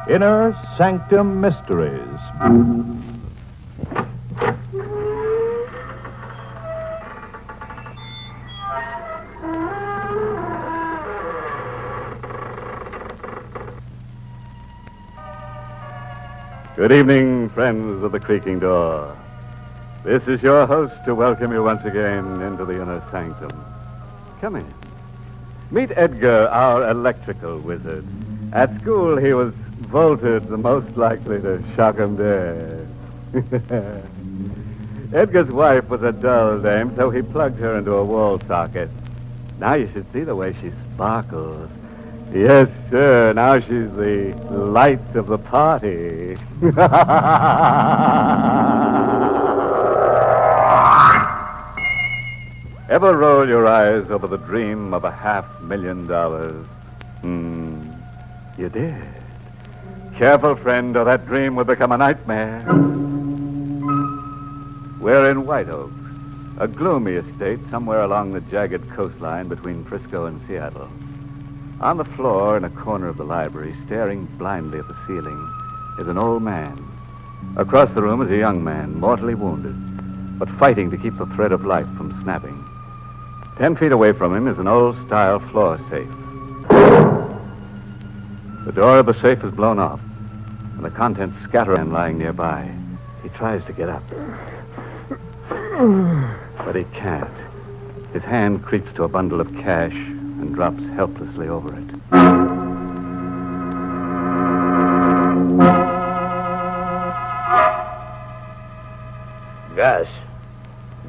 Inner Sanctum Mysteries. Good evening, friends of the creaking door. This is your host to welcome you once again into the inner sanctum. Come in. Meet Edgar, our electrical wizard. At school, he was voted the most likely to shock 'em dead. Edgar's wife was a dull dame, so he plugged her into a wall socket. Now you should see the way she sparkles. Yes, sir. Now she's the light of the party. Ever roll your eyes over the dream of $500,000? You did. Careful, friend, or that dream will become a nightmare. We're in White Oaks, a gloomy estate somewhere along the jagged coastline between Frisco and Seattle. On the floor in a corner of the library, staring blindly at the ceiling, is an old man. Across the room is a young man, mortally wounded, but fighting to keep the thread of life from snapping. 10 feet away from him is an old-style floor safe. The door of the safe is blown off, and the contents scatter and lying nearby. He tries to get up, but he can't. His hand creeps to a bundle of cash and drops helplessly over it.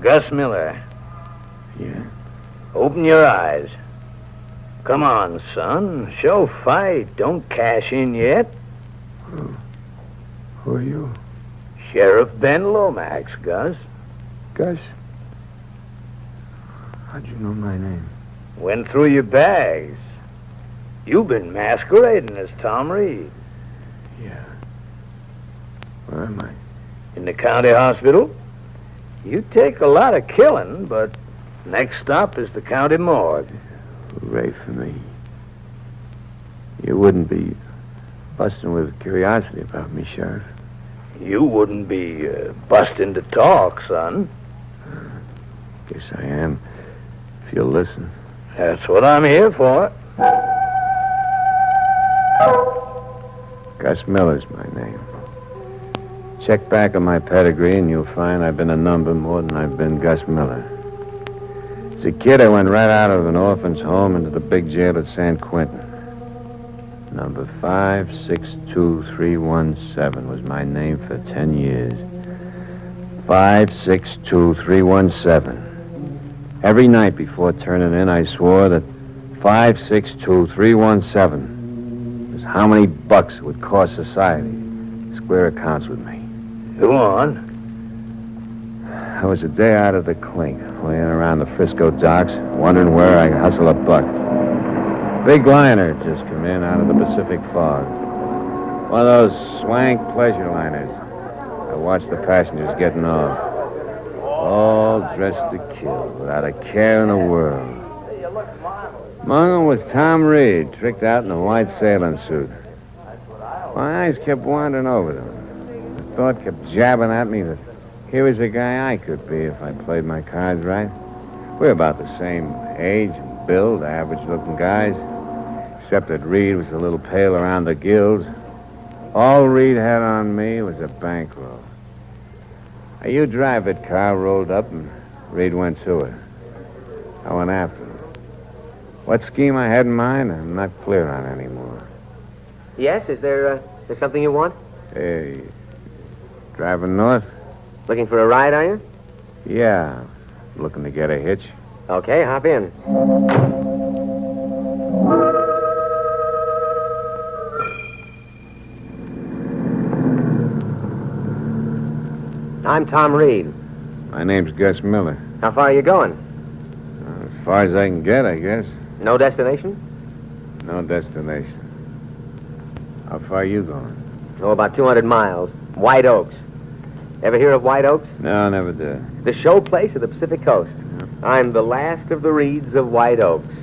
Gus Miller. Yeah? Open your eyes. Come on, son. Show fight. Don't cash in yet. Who are you? Sheriff Ben Lomax, Gus. Gus? How'd you know my name? Went through your bags. You've been masquerading as Tom Reed. Yeah. Where am I? In the county hospital. You take a lot of killing, but next stop is the county morgue. Hooray for me. You wouldn't be busting with curiosity about me, Sheriff. You wouldn't be busting to talk, son. Guess I am, if you'll listen. That's what I'm here for. Gus Miller's my name. Check back on my pedigree and you'll find I've been a number more than I've been Gus Miller. As a kid, I went right out of an orphan's home into the big jail at San Quentin. Number 562317 was my name for 10 years. 562317. Every night before turning in, I swore that 562317 was how many bucks it would cost society to square accounts with me. Go on. I was a day out of the clink, laying around the Frisco docks, wondering where I could hustle a buck. Big liner just come in out of the Pacific fog. One of those swank pleasure liners. I watched the passengers getting off. All dressed to kill, without a care in the world. Among them was Tom Reed, tricked out in a white sailing suit. My eyes kept wandering over them. The thought kept jabbing at me that here was a guy I could be if I played my cards right. We're about the same age and build, average-looking guys, except that Reed was a little pale around the gills. All Reed had on me was a bankroll. A U-Drive-It car rolled up, and Reed went to it. I went after him. What scheme I had in mind, I'm not clear on anymore. Yes, is there something you want? Hey, driving north? Looking for a ride, are you? Yeah, looking to get a hitch. Okay, hop in. I'm Tom Reed. My name's Gus Miller. How far are you going? As far as I can get, I guess. No destination? No destination. How far are you going? Oh, about 200 miles. White Oaks. Ever hear of White Oaks? No, never did. The show place of the Pacific Coast. I'm the last of the Reeds of White Oaks.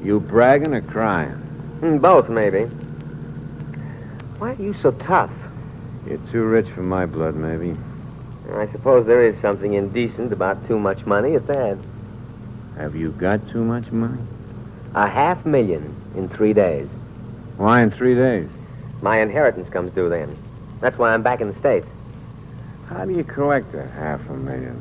You bragging or crying? Both, maybe. Why are you so tough? You're too rich for my blood, maybe. I suppose there is something indecent about too much money at that. Have you got too much money? $500,000 in 3 days. Why in 3 days? My inheritance comes due then. That's why I'm back in the States. How do you collect $500,000?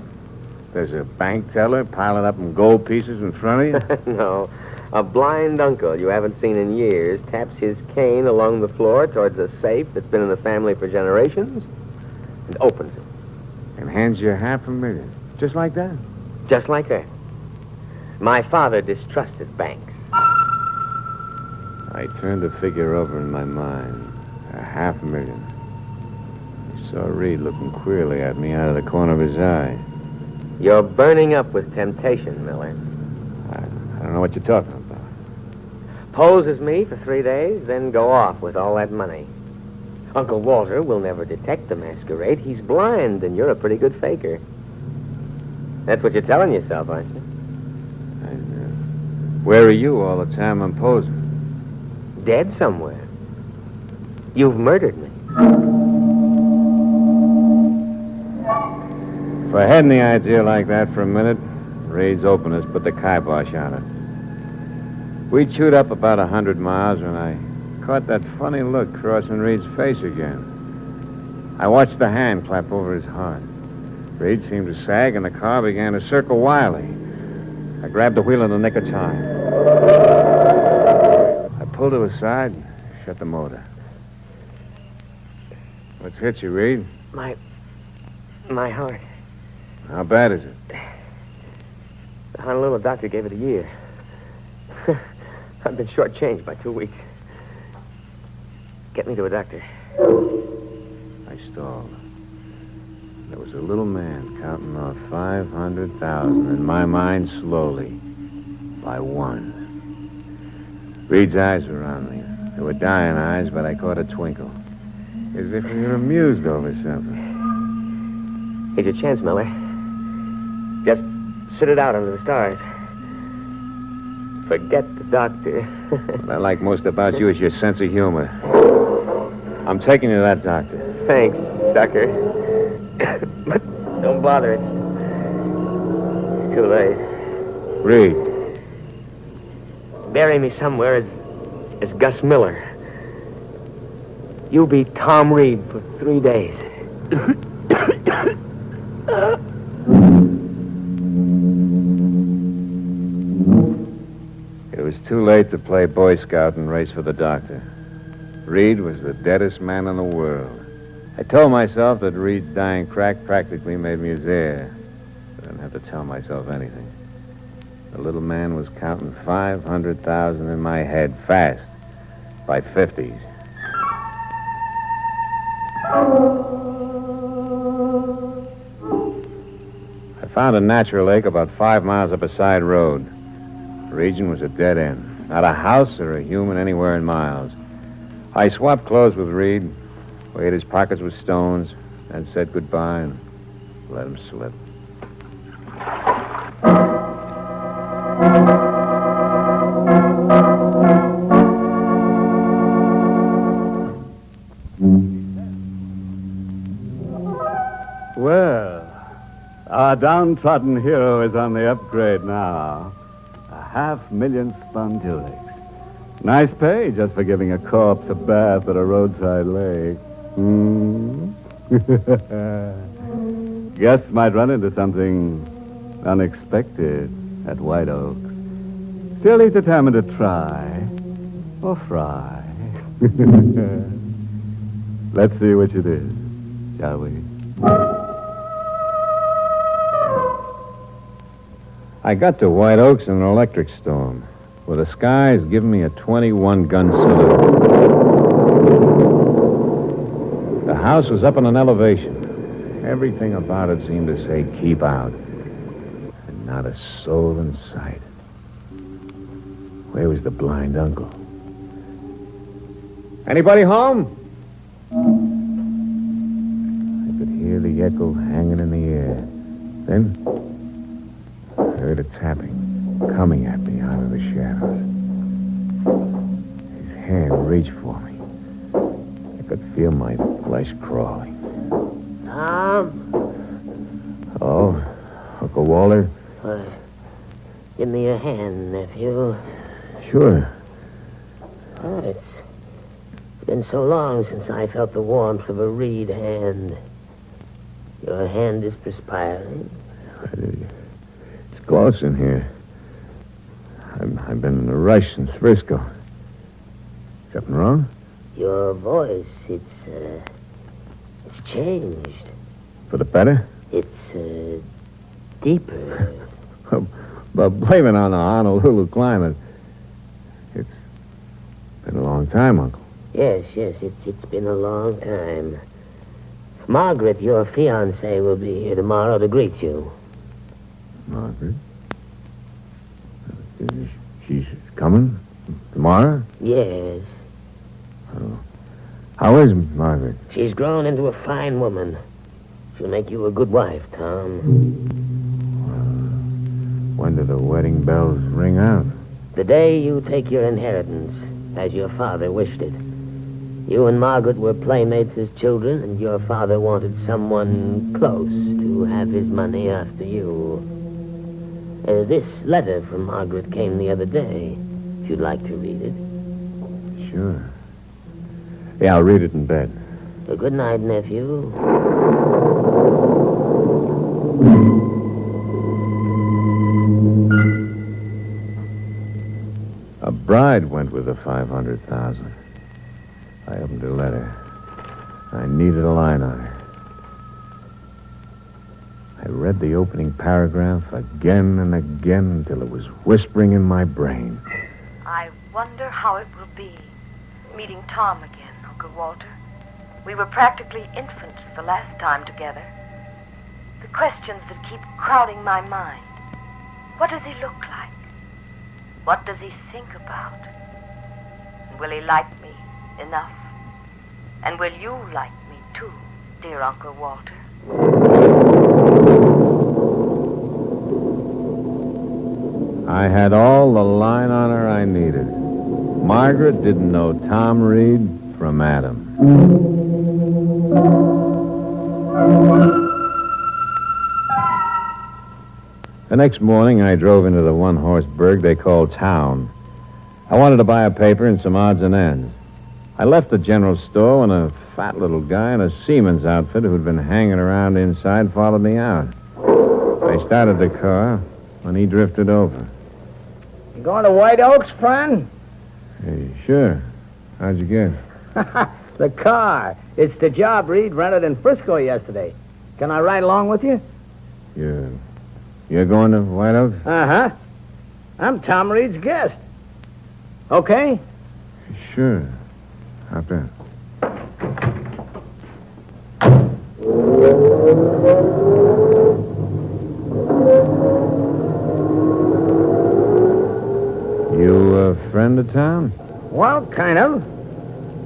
There's a bank teller piling up in gold pieces in front of you? No. A blind uncle you haven't seen in years taps his cane along the floor towards a safe that's been in the family for generations and opens it. And hands you $500,000. Just like that? Just like that. My father distrusted banks. I turned the figure over in my mind. $500,000. I saw Reed looking queerly at me out of the corner of his eye. You're burning up with temptation, Miller. I don't know what you're talking about. Pose as me for 3 days, then go off with all that money. Uncle Walter will never detect the masquerade. He's blind, and you're a pretty good faker. That's what you're telling yourself, aren't you? I know. Where are you all the time I'm posing? Dead somewhere. You've murdered me. If I had any idea like that for a minute, Reed's openness put the kibosh on it. We chewed up about 100 miles when I caught that funny look crossing Reed's face again. I watched the hand clap over his heart. Reed seemed to sag, and the car began to circle wildly. I grabbed the wheel in the nick of time. I pulled to the side and shut the motor. What's hit you, Reed? My heart. How bad is it? The Honolulu doctor gave it a year. I've been shortchanged by 2 weeks. Get me to a doctor. I stalled. There was a little man counting off 500,000 in my mind slowly, by one. Reed's eyes were on me. They were dying eyes, but I caught a twinkle. As if he were amused over something. Here's your chance, Miller. Just sit it out under the stars. Forget the doctor. What I like most about you is your sense of humor. I'm taking you to that doctor. Thanks, sucker. But don't bother. It's too late. Reed. Bury me somewhere as Gus Miller. You'll be Tom Reed for 3 days. It was too late to play Boy Scout and race for the doctor. Reed was the deadest man in the world. I told myself that Reed's dying crack practically made me his heir. But I didn't have to tell myself anything. The little man was counting 500,000 in my head fast, by 50s. I found a natural lake about 5 miles up a side road. The region was a dead end. Not a house or a human anywhere in miles. I swapped clothes with Reed, weighed his pockets with stones, and said goodbye and let him slip. Well, our downtrodden hero is on the upgrade now. 500,000 spun tulips. Nice pay just for giving a corpse a bath at a roadside lake. Guests might run into something unexpected at White Oak. Still, he's determined to try or fry. Let's see which it is, shall we? I got to White Oaks in an electric storm, with the skies giving me a 21-gun salute. The house was up on an elevation. Everything about it seemed to say, keep out. And not a soul in sight. Where was the blind uncle? Anybody home? I could hear the echo hanging in the air. Then I heard a tapping coming at me out of the shadows. His hand reach for me. I could feel my flesh crawling. Tom? Hello? Uncle Walter? Give me your hand, nephew. Sure. It's been so long since I felt the warmth of a reed hand. Your hand is perspiring. It's close in here. I've been in a rush since Frisco. Something wrong? Your voice, it's changed. For the better? It's deeper. But blame it on the Honolulu climate. It's been a long time, Uncle. Yes, it's been a long time. Margaret, your fiancée, will be here tomorrow to greet you. Margaret? She's coming tomorrow? Yes. Oh. How is Margaret? She's grown into a fine woman. She'll make you a good wife, Tom. When do the wedding bells ring out? The day you take your inheritance, as your father wished it. You and Margaret were playmates as children, and your father wanted someone close to have his money after you. This letter from Margaret came the other day. If you'd like to read it. Sure. Yeah, I'll read it in bed. Good night, nephew. A bride went with the $500,000. I opened her letter. I needed a line on her. I read the opening paragraph again and again until it was whispering in my brain. I wonder how it will be meeting Tom again, Uncle Walter. We were practically infants the last time together. The questions that keep crowding my mind. What does he look like? What does he think about? And will he like me enough? And will you like me too, dear Uncle Walter? I had all the line on her I needed. Margaret didn't know Tom Reed from Adam. The next morning, I drove into the one-horse burg they call town. I wanted to buy a paper and some odds and ends. I left the general store when a fat little guy in a seaman's outfit who'd been hanging around inside followed me out. I started the car when he drifted over. You going to White Oaks, friend? Hey, sure. How'd you get? The car. It's the job Reed rented in Frisco yesterday. Can I ride along with you? You're going to White Oaks? Uh-huh. I'm Tom Reed's guest. Okay? Sure. Hop in. You a friend of Tom? Well, kind of.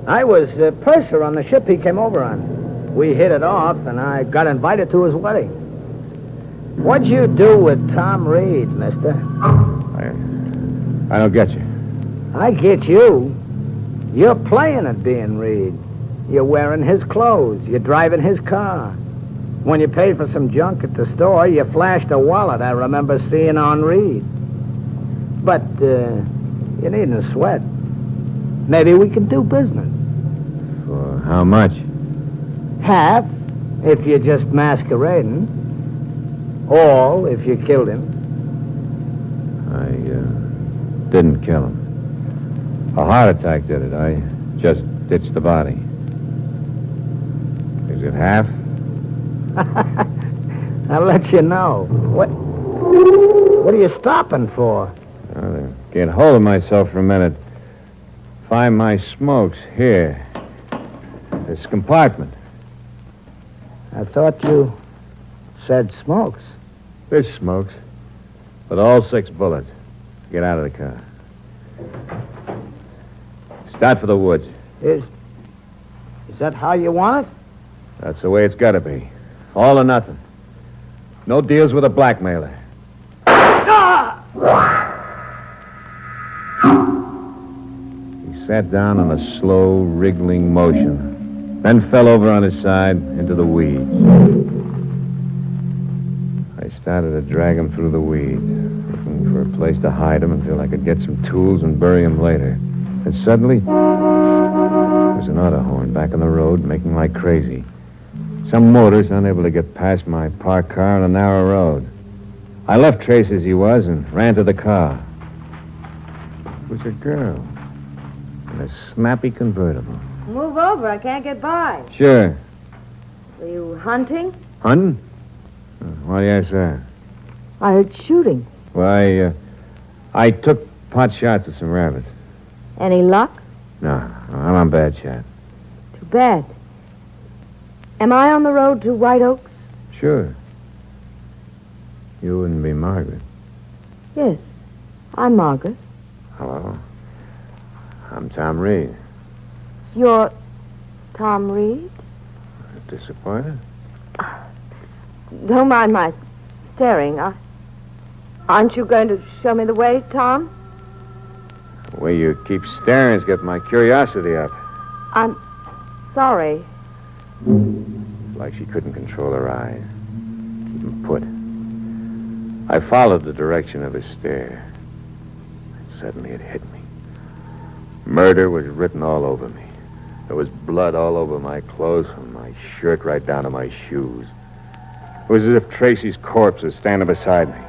I was purser on the ship he came over on. We hit it off, and I got invited to his wedding. What'd you do with Tom Reed, mister? I don't get you. I get you. You're playing at being Reed. You're wearing his clothes. You're driving his car. When you paid for some junk at the store, you flashed a wallet I remember seeing on Reed. But you needn't sweat. Maybe we can do business. For how much? Half, if you're just masquerading. All, if you killed him. I didn't kill him. A heart attack did it. I just ditched the body. Is it half? I'll let you know. What are you stopping for? I'll get hold of myself for a minute. Find my smokes here. This compartment. I thought you said smokes. This smokes. With all 6 bullets. Get out of the car. Start for the woods. Is that how you want it? That's the way it's got to be. All or nothing. No deals with a blackmailer. He sat down in a slow, wriggling motion, then fell over on his side into the weeds. I started to drag him through the weeds, looking for a place to hide him until I could get some tools and bury him later. And suddenly, there was an auto horn back on the road, making like crazy. Some motorist unable to get past my parked car on a narrow road. I left Trace as he was and ran to the car. It was a girl in a snappy convertible. Move over. I can't get by. Sure. Were you hunting? Hunting? Why do you ask that? I heard shooting. Why, I took pot shots at some rabbits. Any luck? No, I'm on bad shot. Too bad. Am I on the road to White Oaks? Sure. You wouldn't be Margaret. Yes. I'm Margaret. Hello. I'm Tom Reed. You're Tom Reed? Disappointed? Don't mind my staring. Aren't you going to show me the way, Tom? The way you keep staring's got my curiosity up. I'm sorry. Like she couldn't control her eyes. Keep 'em put. I followed the direction of his stare. And suddenly it hit me. Murder was written all over me. There was blood all over my clothes, from my shirt right down to my shoes. It was as if Tracy's corpse was standing beside me,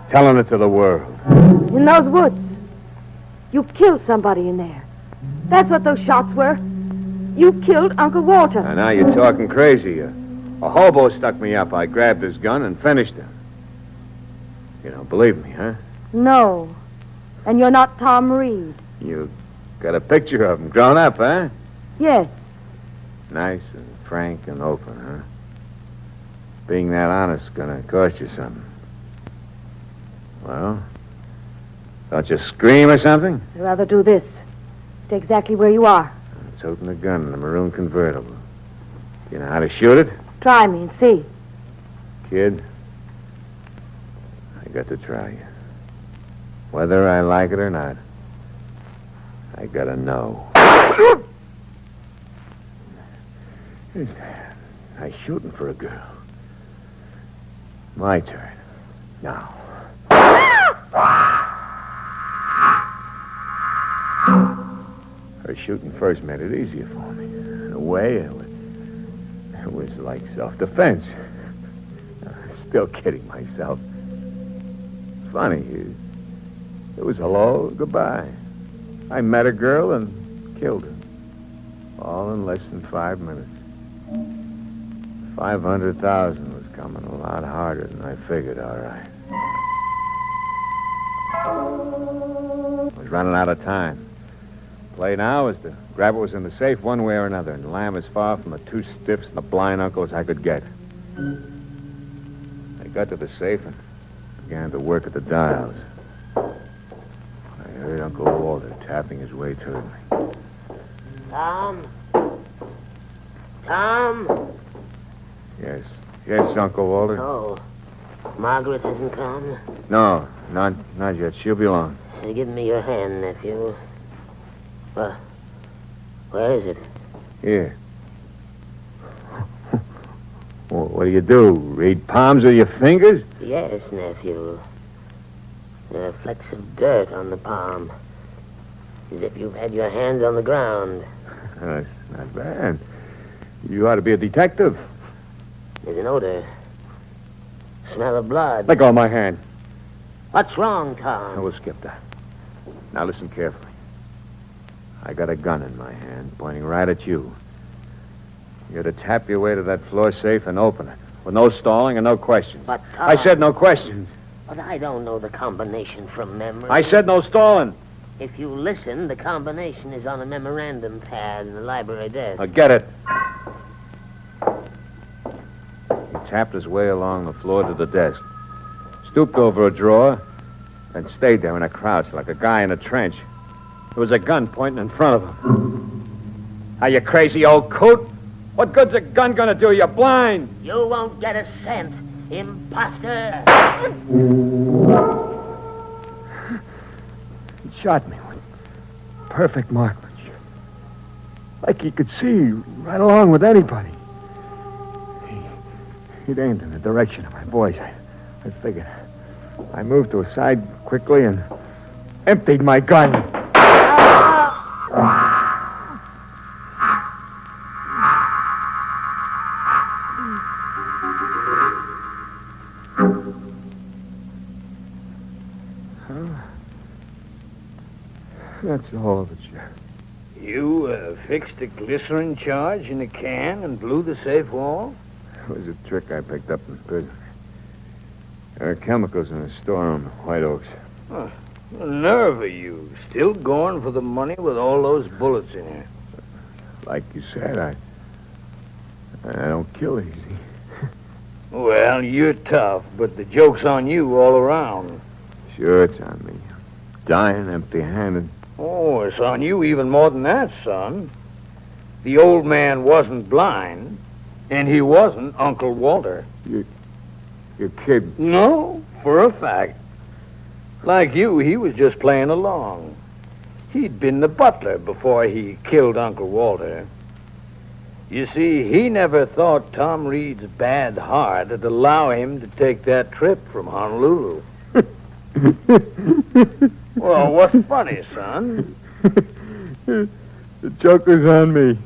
telling it to the world. In those woods. You killed somebody in there. That's what those shots were. You killed Uncle Walter. Now you're talking crazy. A hobo stuck me up. I grabbed his gun and finished him. You don't believe me, huh? No. And you're not Tom Reed. You got a picture of him grown up, huh? Yes. Nice and frank and open, huh? Being that honest's gonna cost you something. Well, don't you scream or something? I'd rather do this. Stay exactly where you are. It's holding a gun in a maroon convertible. You know how to shoot it? Try me and see. Kid, I got to try you. Whether I like it or not, I gotta know. I'm shooting for a girl. My turn. Now. Her shooting first made it easier for me. In a way, it was like self-defense. I'm still kidding myself. Funny, it was hello, goodbye. I met a girl and killed her. All in less than 5 minutes. 500,000 was coming a lot harder than I figured, all right. I was running out of time. Play now is to grab what was in the safe one way or another and lam as far from the two stiffs and the blind uncle as I could get. I got to the safe and began to work at the dials. I heard Uncle Walter tapping his way toward me. Tom? Tom? Yes, Uncle Walter. Oh, Margaret hasn't come? No, not yet. She'll be along. Give me your hand, nephew. Where is it? Here. Well, what do you do? Read palms with your fingers? Yes, nephew. There are flecks of dirt on the palm. As if you've had your hands on the ground. That's not bad. You ought to be a detective. There's an odor. Smell of blood. Let go of my hand. What's wrong, Tom? I will skip that. Now listen carefully. I got a gun in my hand, pointing right at you. You're to tap your way to that floor safe and open it, with no stalling and no questions. But, Tom... I said no questions. But I don't know the combination from memory. I said no stalling. If you listen, the combination is on a memorandum pad in the library desk. Get it. He tapped his way along the floor to the desk, stooped over a drawer, and stayed there in a crouch like a guy in a trench. There was a gun pointing in front of him. Are you crazy, old coot? What good's a gun gonna do? You're blind. You won't get a cent, imposter. He shot me with perfect marksmanship. like he could see right along with anybody. He'd aimed in the direction of my voice. I figured. I moved to a side quickly and emptied my gun. That's all of it, Sheriff. You fixed a glycerin charge in a can and blew the safe wall? It was a trick I picked up in prison. There are chemicals in the storeroom at White Oaks. Huh. The nerve of you. Still going for the money with all those bullets in here. Like you said, I don't kill easy. Well, you're tough, but the joke's on you all around. Sure, it's on me. Dying empty-handed. Oh, it's on you even more than that, son. The old man wasn't blind, and he wasn't Uncle Walter. You're kidding. No, for a fact. Like you, he was just playing along. He'd been the butler before he killed Uncle Walter. You see, he never thought Tom Reed's bad heart would allow him to take that trip from Honolulu. Well, what's funny, son? The joke was on me.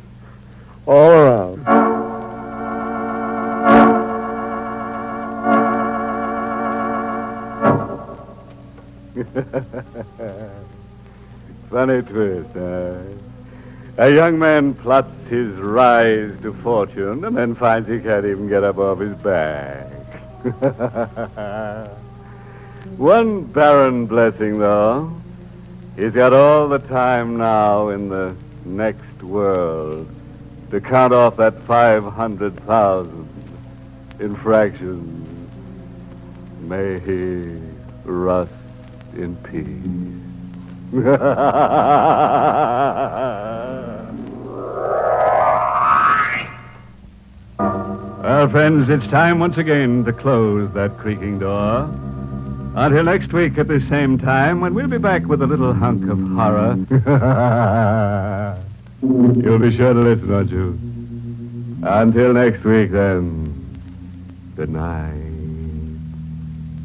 All around. Funny twist, A young man plots his rise to fortune and then finds he can't even get up off his back. One barren blessing, though. He's got all the time now in the next world to count off that 500,000 in fractions. May he rust in peace. Well, friends, it's time once again to close that creaking door. Until next week at this same time, when we'll be back with a little hunk of horror. You'll be sure to listen, won't you? Until next week, then. Good night.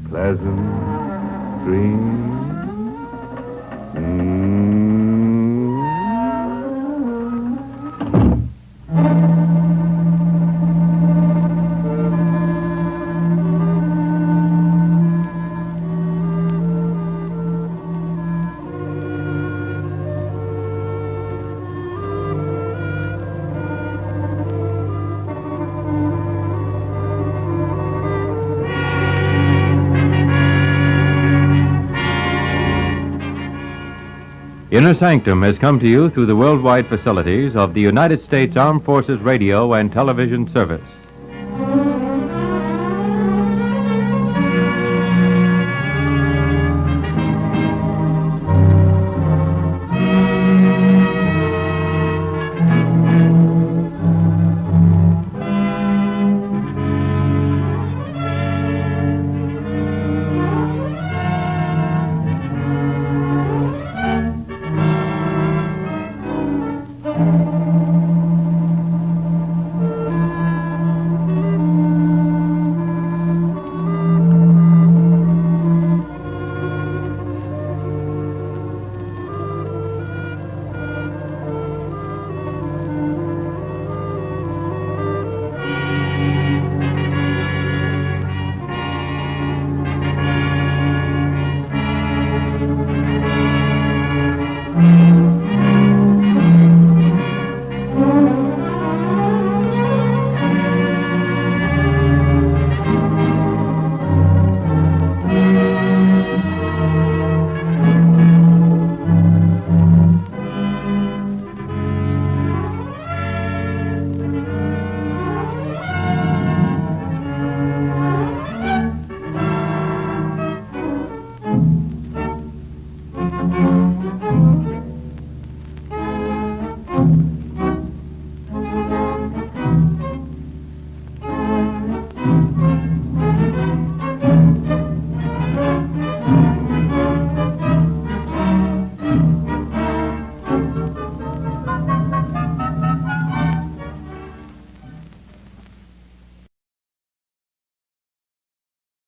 Pleasant dreams. Inner Sanctum has come to you through the worldwide facilities of the United States Armed Forces Radio and Television Service.